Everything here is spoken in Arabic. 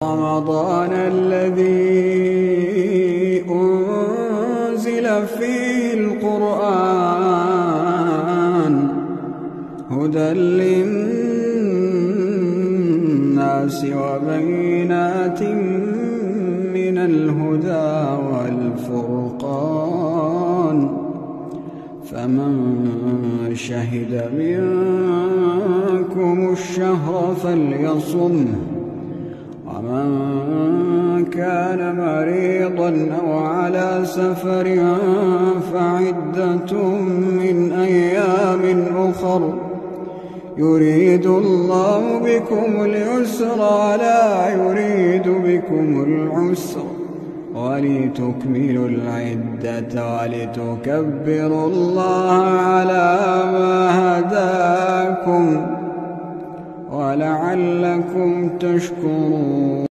رمضان الذي أنزل فيه القرآن هدى للناس وبينات من الهدى والفرقان فمن شهد منكم الشهر فليصمه ومن كان مريضا أو على سفر فعدة من أيام أخر يريد الله بكم اليسر ولا يريد بكم العسر ولتكملوا العدة ولتكبروا الله على ما هداكم ولعلكم تشكرون.